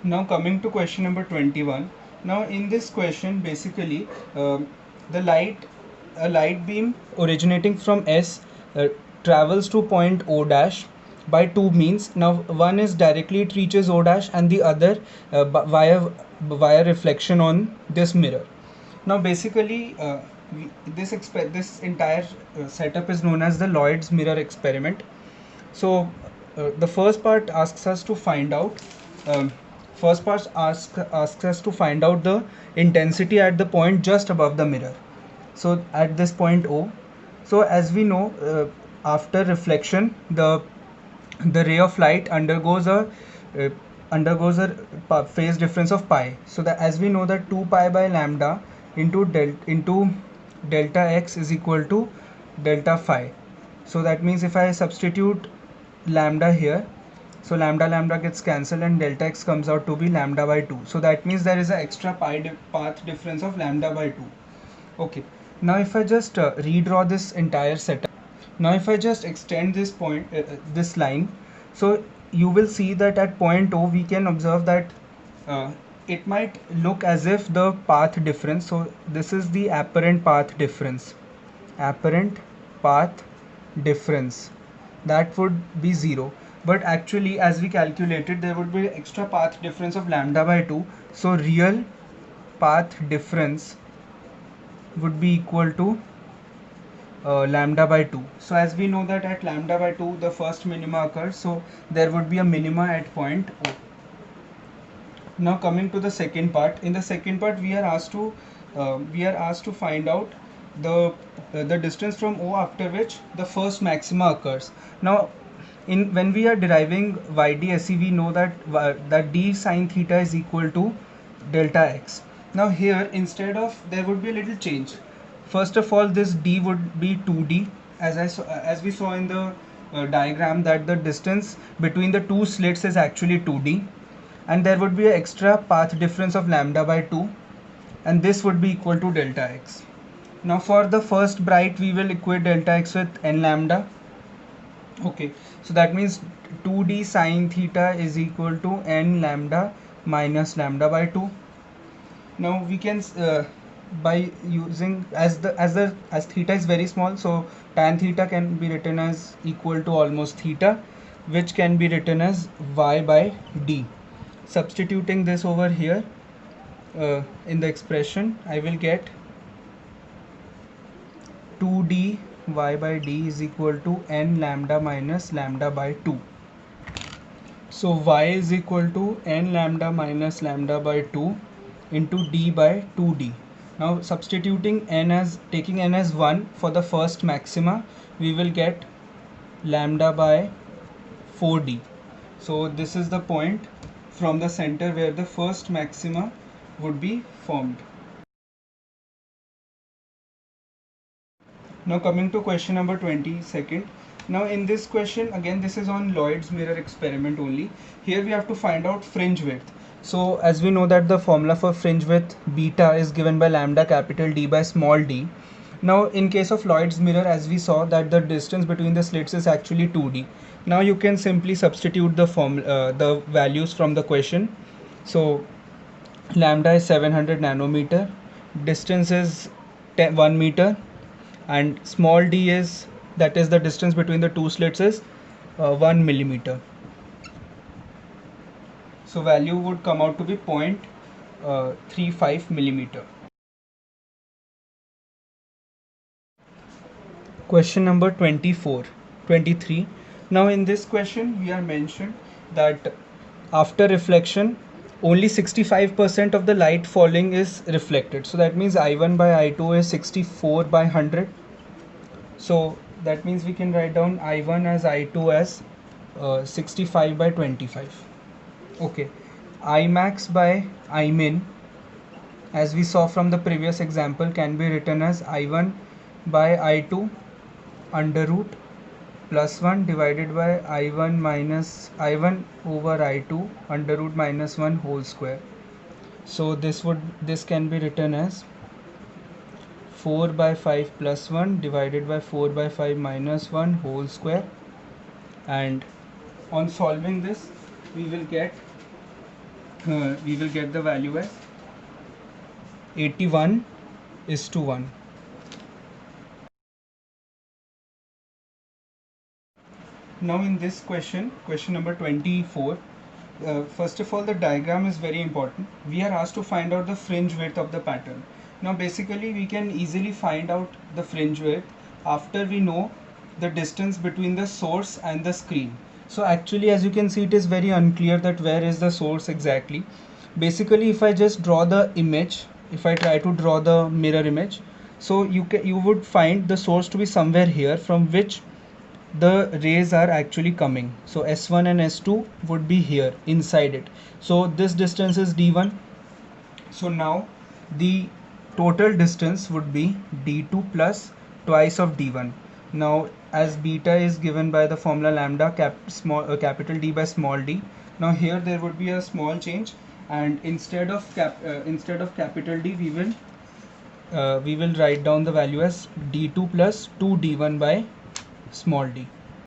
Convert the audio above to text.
Now coming to question number 21. Now in this question basically the a light beam originating from S travels to point O dash by two means. Now one is directly it reaches O dash and the other via reflection on this mirror. Now basically this entire setup is known as the Lloyd's mirror experiment. So the first part asks us to find out um, asks us to find out the intensity at the point just above the mirror. So at this point O. So as we know, after reflection, the ray of light uh, undergoes a phase difference of pi. So that as we know that 2 pi by lambda into delta x is equal to delta phi. So that means if I substitute lambda here, so lambda gets cancelled and delta x comes out to be lambda by 2. So that means there is an extra path difference of lambda by 2. Okay, now if I just redraw this entire setup, now if I just extend this this line, so you will see that at point O we can observe that uh, it might look as if the path difference, so this is the apparent path difference, apparent path difference, that would be 0, but actually as we calculated there would be extra path difference of lambda by 2, so real path difference would be equal to lambda by 2. So as we know that at lambda by 2 the first minima occurs, so there would be a minima at point O. Now coming to the second part, in the second part we are asked to find out the distance from O after which the first maxima occurs. Now when we are deriving YDSE, we know that d sine theta is equal to delta x. Now here instead of, there would be a little change. First of all, this d would be 2d, as we saw in the diagram that the distance between the two slits is actually 2d, and there would be an extra path difference of lambda by 2, and this would be equal to delta x. Now for the first bright we will equate delta x with n lambda. Okay, so that means 2d sine theta is equal to n lambda minus lambda by 2. Now we can by using as theta is very small, so tan theta can be written as equal to almost theta, which can be written as y by d. Substituting this over here in the expression, I will get 2d y by d is equal to n lambda minus lambda by 2. So y is equal to n lambda minus lambda by 2 into d by 2d. Now substituting taking n as 1 for the first maxima, we will get lambda by 4d. So this is the point from the center where the first maxima would be formed. Now coming to question number 22nd. Now in this question, again this is on Lloyd's mirror experiment only. Here we have to find out fringe width. So as we know that the formula for fringe width beta is given by lambda capital D by small d. Now in case of Lloyd's mirror, as we saw that the distance between the slits is actually 2d. Now you can simply substitute the values from the question. So lambda is 700 nanometer, distance is 1 meter, and small d is, that is the distance between the two slits, is 1 millimeter. So value would come out to be 0.35 millimeter. Question number 23. Now in this question we are mentioned that after reflection only 65% of the light falling is reflected. So that means I1 by I2 is 64 by 100. So that means we can write down I1 as I2 as 65 by 25. Okay, Imax by Imin, as we saw from the previous example, can be written as I1 by I2 under root plus 1 divided by I1 minus I1 over I2 under root minus 1 whole square. So this can be written as 4 by 5 plus 1 divided by 4 by 5 minus 1 whole square, and on solving this we will get we will get the value as 81:1. Now in this question number 24, first of all, the diagram is very important. We are asked to find out the fringe width of the pattern. Now basically we can easily find out the fringe width after we know the distance between the source and the screen. So actually, as you can see, it is very unclear that where is the source exactly. Basically, if I just draw the image, if I try to draw the mirror image, so you would find the source to be somewhere here, from which the rays are actually coming. So S1 and S2 would be here inside it. So this distance is D1. So now the total distance would be D2 plus twice of D1. Now as beta is given by the formula lambda capital D by small d. Now here there would be a small change, and instead of capital D we will write down the value as D2 plus 2D1 by small d.